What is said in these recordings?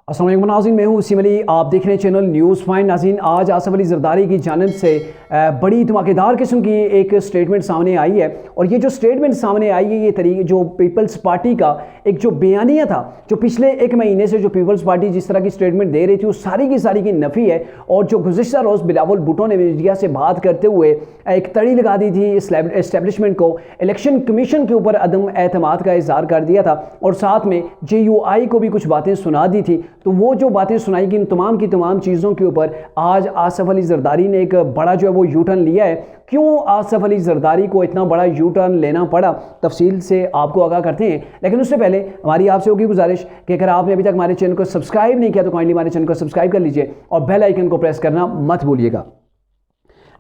अस्सलाम वालेकुम नाज़रीन, मैं हूँ वसीम अली। आप देख रहे हैं चैनल न्यूज़ फाइंड। नाज़रीन, आज आसिफ अली ज़रदारी की जानिब से बड़ी धमाकेदार किस्म की एक स्टेटमेंट सामने आई है। और ये जो स्टेटमेंट सामने आई है, ये तरीके जो पीपल्स पार्टी का एक जो बयानिया था, जो पिछले एक महीने से जो पीपल्स पार्टी जिस तरह की स्टेटमेंट दे रही थी, वो सारी की नफ़ी है। और जो गुज़िश्ता रोज़ बिलावल भुट्टो ने मीडिया से बात करते हुए एक तड़ी लगा दी थी इस्टेब्लिशमेंट को, इलेक्शन कमीशन के ऊपर अदम एतमाद का इजहार कर दिया था और साथ में JUI को भी कुछ बातें सुना दी थी। तो वो जो बातें सुनाई गई, इन तमाम की तमाम चीज़ों के ऊपर आज आसिफ अली ज़रदारी ने एक बड़ा जो है वो यू टर्न लिया है। क्यों आसिफ अली ज़रदारी को इतना बड़ा यू टर्न लेना पड़ा, तफसील से आपको आगाह करते हैं। लेकिन उससे पहले हमारी आपसे होगी गुजारिश कि अगर आपने अभी तक हमारे चैनल को सब्सक्राइब नहीं किया तो काइंडली हमारे चैनल को सब्सक्राइब कर लीजिए और बेल आइकन को प्रेस करना मत भूलिएगा।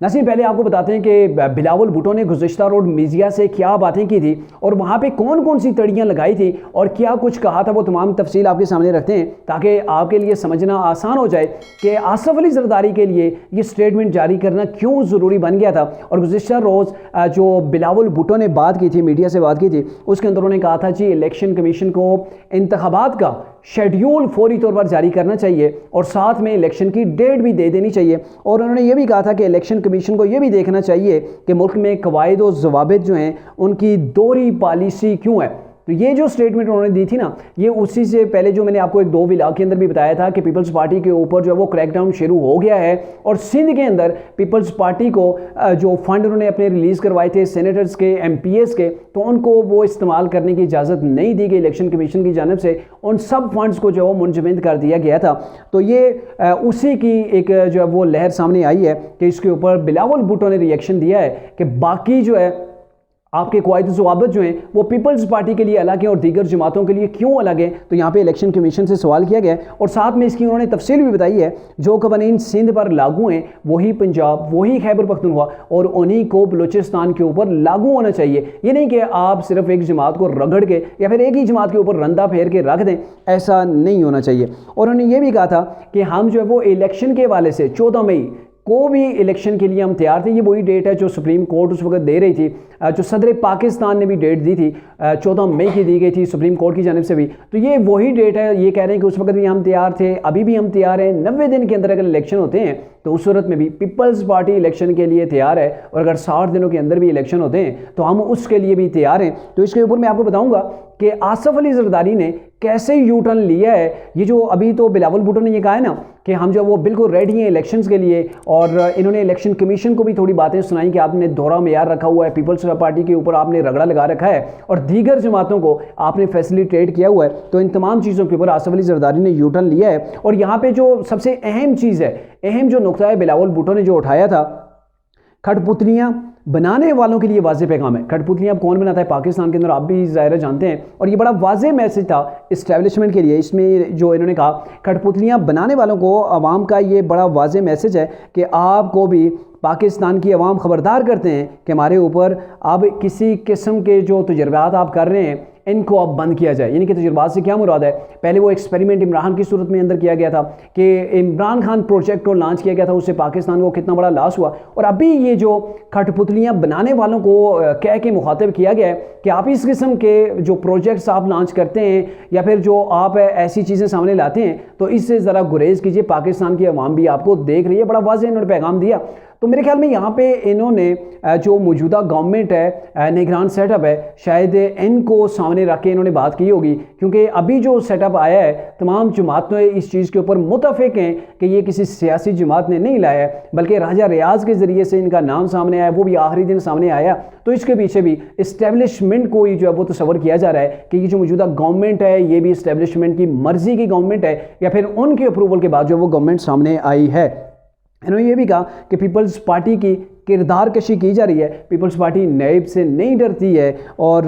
नाज़रीन, पहले आपको बताते हैं कि बिलावल भुट्टो ने गुज़िश्ता रोज़ मीडिया से क्या बातें की थी और वहाँ पे कौन कौन सी तड़ियाँ लगाई थी और क्या कुछ कहा था, वो तमाम तफसील आपके सामने रखते हैं ताकि आपके लिए समझना आसान हो जाए कि आसिफ अली ज़रदारी के लिए ये स्टेटमेंट जारी करना क्यों ज़रूरी बन गया था। और गुज़िश्ता रोज़ जो बिलावल भुट्टो ने बात की थी, मीडिया से बात की थी, उसके अंदर उन्होंने कहा था जी इलेक्शन कमीशन को इंतखाबात का शेड्यूल फौरी तौर पर जारी करना चाहिए और साथ में इलेक्शन की डेट भी दे देनी चाहिए। और उन्होंने ये भी कहा था कि इलेक्शन कमीशन को ये भी देखना चाहिए कि मुल्क में कवायद और ज़वाबित जो हैं उनकी दोहरी पॉलिसी क्यों है। तो ये जो स्टेटमेंट उन्होंने दी थी ना, ये उसी से पहले जो मैंने आपको एक दो व्लॉग के अंदर भी बताया था कि पीपल्स पार्टी के ऊपर जो है वो क्रैकडाउन शुरू हो गया है और सिंध के अंदर पीपल्स पार्टी को जो फंड उन्होंने अपने रिलीज़ करवाए थे सेनेटर्स के, MPs के, तो उनको वो इस्तेमाल करने की इजाज़त नहीं दी गई इलेक्शन कमीशन की जानिब से। उन सब फंड्स को जो है वो मुंजमद कर दिया गया था। तो ये उसी की एक जो है वो लहर सामने आई है कि इसके ऊपर बिलावल भुट्टो ने रिएक्शन दिया है कि बाकी जो है आपके कवायद ज़वाबित जो हैं वो पीपल्स पार्टी के लिए अलग हैं और दीगर जमातों के लिए क्यों अलग हैं। तो यहाँ पे इलेक्शन कमीशन से सवाल किया गया और साथ में इसकी उन्होंने तफसील भी बताई है। जो कवानीन सिंध पर लागू हैं वही पंजाब, वही खैबर पख्तूनख्वा और उन्हीं को बलूचिस्तान के ऊपर लागू होना चाहिए। ये नहीं कि आप सिर्फ एक जमात को रगड़ के या फिर एक ही जमात के ऊपर रंदा फेर के रख दें, ऐसा नहीं होना चाहिए। और उन्होंने ये भी कहा था कि हम जो है वो इलेक्शन के हवाले से 14 मई को भी इलेक्शन के लिए हम तैयार थे। ये वही डेट है जो सुप्रीम कोर्ट उस वक्त दे रही थी, जो सदर पाकिस्तान ने भी डेट दी थी, 14 मई की दी गई थी सुप्रीम कोर्ट की जानिब से भी। तो ये वही डेट है। ये कह रहे हैं कि उस वक्त भी हम तैयार थे, अभी भी हम तैयार हैं। 90 दिन के अंदर अगर इलेक्शन होते हैं तो उस सूरत में भी पीपल्स पार्टी इलेक्शन के लिए तैयार है और अगर 60 दिनों के अंदर भी इलेक्शन होते हैं तो हम उसके लिए भी तैयार हैं। तो इसके ऊपर मैं आपको बताऊँगा कि आसिफ अली ज़रदारी ने कैसे यू टर्न लिया है। ये जो अभी तो बिलावल भुट्टो ने ये कहा है ना कि हम जो वो बिल्कुल रेडी हैं इलेक्शंस के लिए, और इन्होंने इलेक्शन कमीशन को भी थोड़ी बातें सुनाई कि आपने दोहरा मेयार रखा हुआ है, पीपल्स पार्टी के ऊपर आपने रगड़ा लगा रखा है और दीगर जमातों को आपने फैसिलिटेट किया हुआ है। तो इन तमाम चीज़ों के ऊपर आसिफ अली ज़रदारी ने यू टर्न लिया है। और यहाँ पर जो सबसे अहम चीज़ है, अहम जो नुकता है बिलावल भुट्टो ने जो उठाया था, खटपुतलियाँ बनाने वालों के लिए वाज़े पैगाम है। कठपुतलियाँ अब कौन बनाता है पाकिस्तान के अंदर, आप भी ज़ाहिर जानते हैं। और ये बड़ा वाज़े मैसेज था इस्टेब्लिशमेंट के लिए। इसमें जो इन्होंने कहा कठपुतलियाँ बनाने वालों को, आवाम का ये बड़ा वाज़े मैसेज है कि आपको भी पाकिस्तान की आवाम ख़बरदार करते हैं कि हमारे ऊपर अब किसी किस्म के जो तजुर्बात आप कर रहे हैं इनको अब बंद किया जाए। यानी कि तजुर्बात से क्या मुराद है, पहले वो एक्सपेरिमेंट इमरान की सूरत में अंदर किया गया था कि इमरान खान प्रोजेक्ट को लॉन्च किया गया था, उससे पाकिस्तान को कितना बड़ा लॉस हुआ। और अभी ये जो कठपुतलियाँ बनाने वालों को कह के मुखातिब किया गया है कि आप इस किस्म के जो प्रोजेक्ट्स आप लॉन्च करते हैं या फिर जो आप ऐसी चीज़ें सामने लाते हैं तो इससे ज़रा गुरेज कीजिए, पाकिस्तान की आवाम भी आपको देख रही है। बड़ा वाज़ेह इन्होंने पैगाम दिया। तो मेरे ख्याल में यहाँ पे इन्होंने जो मौजूदा गवर्नमेंट है, निगरान सेटअप है, शायद इनको सामने रख के इन्होंने बात की होगी, क्योंकि अभी जो सेटअप आया है तमाम जमातें इस चीज़ के ऊपर मुतफिक हैं कि ये किसी सियासी जमात ने नहीं लाया है, बल्कि राजा रियाज के ज़रिए से इनका नाम सामने आया, वो भी आखिरी दिन सामने आया। तो इसके पीछे भी इस्टेब्लिशमेंट को ही जो है वो तस्वर किया जा रहा है कि ये जो मौजूदा गवर्नमेंट है ये भी इस्टेब्लिशमेंट की मर्ज़ी की गवर्नमेंट है या फिर उनके अप्रूवल के बाद जो वो गवर्नमेंट सामने आई है। इन्होंने ये भी कहा कि पीपल्स पार्टी की किरदार कशी की जा रही है, पीपल्स पार्टी नैब से नहीं डरती है और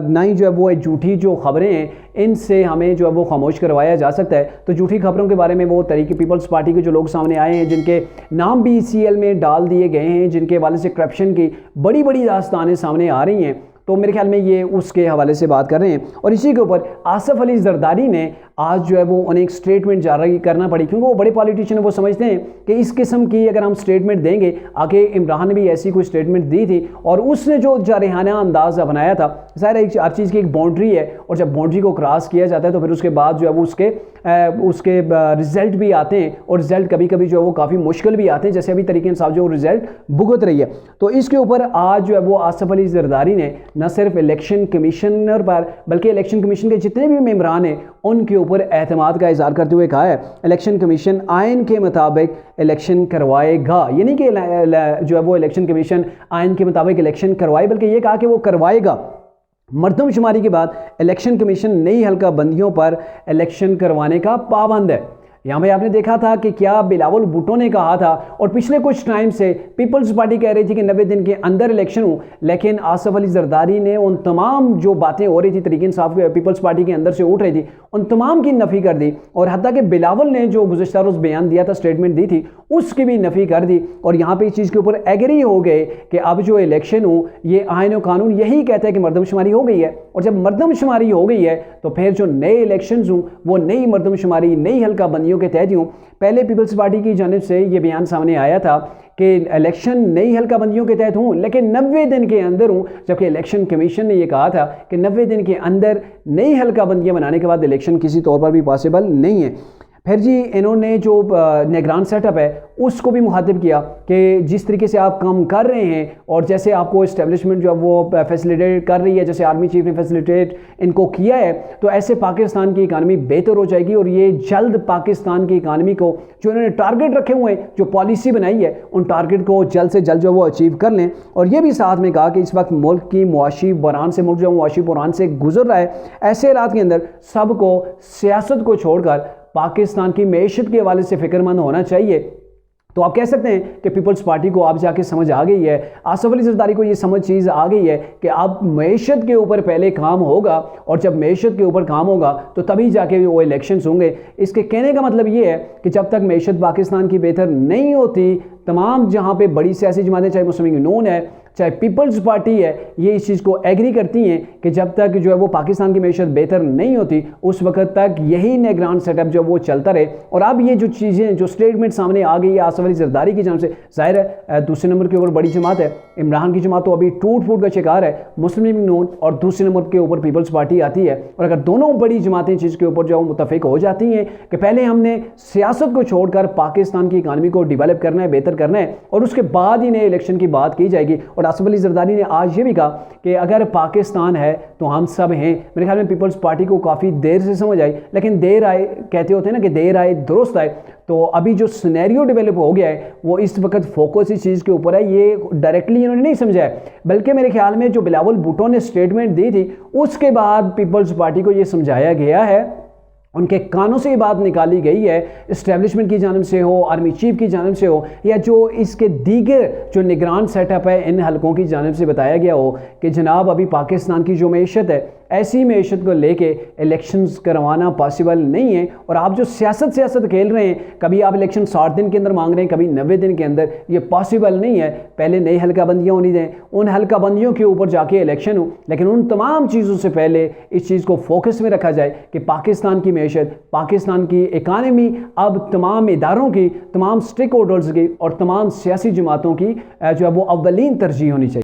ना ही जो है वो झूठी जो खबरें हैं इनसे हमें जो है वो खामोश करवाया जा सकता है। तो झूठी खबरों के बारे में वो तरीके पीपल्स पार्टी के जो लोग सामने आए हैं जिनके नाम भी ECL में डाल दिए गए हैं, जिनके हवाले से करप्शन की बड़ी बड़ी दास्तानें सामने आ रही हैं, तो मेरे ख्याल में ये उसके हवाले से बात कर रहे हैं। और इसी के ऊपर आसिफ अली ज़रदारी ने आज जो है वो उन्हें एक स्टेटमेंट जारी करना पड़ी, क्योंकि वो बड़े पॉलिटिशियन वो समझते हैं कि इस किस्म की अगर हम स्टेटमेंट देंगे, आगे इमरान ने भी ऐसी कोई स्टेटमेंट दी थी और उसने जो जारहाना अंदाज बनाया था, ज़ाहिर है हर चीज़ की एक बाउंड्री है और जब बाउंड्री को क्रॉस किया जाता है तो फिर उसके बाद जो है वो उसके रिजल्ट भी आते हैं और रिजल्ट कभी कभी जो है वो काफ़ी मुश्किल भी आते हैं, जैसे अभी तरीके इंसाफ जो रिजल्ट भुगत रही है। तो इसके ऊपर आज जो है वो आसिफ अली जरदारी ने न सिर्फ इलेक्शन कमीशनर पर बल्कि इलेक्शन कमीशन के जितने भी मेंबरान हैं उनके ऊपर एतमाद का इजहार करते हुए कहा है इलेक्शन कमीशन आइन के मुताबिक इलेक्शन करवाएगा, यानी कि जो है वो इलेक्शन कमीशन आइन के मुताबिक इलेक्शन करवाए, बल्कि ये कहा कि वो करवाएगा। मरदमशुमारी के बाद इलेक्शन कमीशन नई हल्का बंदियों पर इलेक्शन करवाने का पाबंद है। यहाँ पे आपने देखा था कि क्या बिलावल भुट्टो ने कहा था और पिछले कुछ टाइम से पीपल्स पार्टी कह रही थी कि 90 दिन के अंदर इलेक्शन हो, लेकिन आसिफ अली जरदारी ने उन तमाम जो बातें हो रही थी तरीके इंसाफ पीपल्स पार्टी के अंदर से उठ रही थी उन तमाम की नफ़ी कर दी और हत्ता कि बिलावल ने जो गुज़श्ता रोज़ बयान दिया था, स्टेटमेंट दी थी, उसकी भी नफ़ी कर दी और यहाँ पर इस चीज़ के ऊपर एग्री हो गए कि अब जो इलेक्शन हो ये आइन और कानून यही कहता है कि मरदमशुमारी हो गई है और जब मरदमशुमारी हो गई है तो फिर जो नए इलेक्शन हों वो नई मरदमशुमारी नई हल्का बंदियों के तहत हों। पहले पीपल्स पार्टी की जानिब से ये बयान सामने आया था कि इलेक्शन नई हल्का बंदियों के तहत हों लेकिन 90 दिन के अंदर हों, जबकि इलेक्शन कमीशन ने यह कहा था कि 90 दिन के अंदर नई हल्का बंदियां बनाने के बाद इलेक्शन किसी तौर पर भी पॉसिबल नहीं है। फिर जी इन्होंने जो निगरान सेटअप है उसको भी मुखातिब किया कि जिस तरीके से आप काम कर रहे हैं और जैसे आपको इस्टेब्लिशमेंट जो है वो फैसिलिटेट कर रही है, जैसे आर्मी चीफ ने फैसिलिटेट इनको किया है, तो ऐसे पाकिस्तान की इकानमी बेहतर हो जाएगी और ये जल्द पाकिस्तान की इकानमी को जो इन्होंने टारगेट रखे हुए हैं, जो पॉलिसी बनाई है, उन टारगेट को जल्द से जल्द जो है वो अचीव कर लें। और ये भी साथ में कहा कि इस वक्त मुल्क की मुआशी बहरान से मुल्क जो मुआशी बहरान से गुजर रहा है, ऐसे हालात के अंदर सबको सियासत को छोड़कर पाकिस्तान की मैशत के हवाले से फिक्रमंद होना चाहिए। तो आप कह सकते हैं कि पीपल्स पार्टी को आप जाके समझ आ गई है, आसिफ अली जरदारी को ये समझ चीज़ आ गई है कि अब मैशत के ऊपर पहले काम होगा और जब मैशत के ऊपर काम होगा तो तभी जाके वो इलेक्शंस होंगे। इसके कहने का मतलब ये है कि जब तक मैशत पाकिस्तान की बेहतर नहीं होती, तमाम जहाँ पे बड़ी सियासी जमातें चाहे मुस्लिम लीग नून है चाहे पीपल्स पार्टी है, ये इस चीज़ को एग्री करती हैं कि जब तक जो है वो पाकिस्तान की मैशत बेहतर नहीं होती उस वक्त तक यही निगरान सेटअप जो वो चलता रहे। और अब ये जो चीज़ें जो स्टेटमेंट सामने आ गई है आसिफ अली जरदारी की जानिब से, जाहिर है दूसरे नंबर के ऊपर बड़ी जमात है इमरान की जमात तो अभी टूट फूट का शिकार है, मुस्लिम लीग नून, और दूसरे नंबर के ऊपर पीपल्स पार्टी आती है। और अगर दोनों बड़ी जमातें चीज़ के ऊपर जो मुतफिक हो जाती हैं कि पहले हमने सियासत को छोड़कर पाकिस्तान की इकानमी को डिवेलप करना है, बेहतर करना है और उसके बाद ही नए इलेक्शन की बात की जाएगी। और आसिफ अली जरदारी ने आज ये भी कहा कि अगर पाकिस्तान है तो हम सब हैं। मेरे ख्याल में पीपल्स पार्टी को काफ़ी देर से समझ आई, लेकिन देर आए, कहते होते हैं ना कि देर आए दुरुस्त आए। तो अभी जो सिनेरियो डेवलप हो गया है वो इस वक्त फोकस इस चीज़ के ऊपर है, ये डायरेक्टली इन्होंने नहीं समझा है, बल्कि मेरे ख्याल में जो बिलावल भुट्टो ने स्टेटमेंट दी थी उसके बाद पीपल्स पार्टी को ये समझाया गया है, उनके कानों से ये बात निकाली गई है, इस्टेब्लिशमेंट की जानिब से हो, आर्मी चीफ की जानिब से हो, या जो इसके दीगर जो निगरान सेटअप है इन हलकों की जानिब से बताया गया हो कि जनाब अभी पाकिस्तान की जो मैशत है ऐसी मैशत को लेके इलेक्शंस करवाना पॉसिबल नहीं है। और आप जो सियासत खेल रहे हैं, कभी आप इलेक्शन 60 दिन के अंदर मांग रहे हैं, कभी 90 दिन के अंदर, ये पॉसिबल नहीं है। पहले नई हल्का बंदियाँ होनी दें, उन हल्का बंदियों के ऊपर जाके इलेक्शन हो, लेकिन उन तमाम चीज़ों से पहले इस चीज़ को फोकस में रखा जाए कि पाकिस्तान की मैशत, पाकिस्तान की इकानमी अब तमाम इदारों की, तमाम स्टेक होल्डर्स की और तमाम सियासी जमातों की जो है वो अव्वलीन तरजीह होनी चाहिए।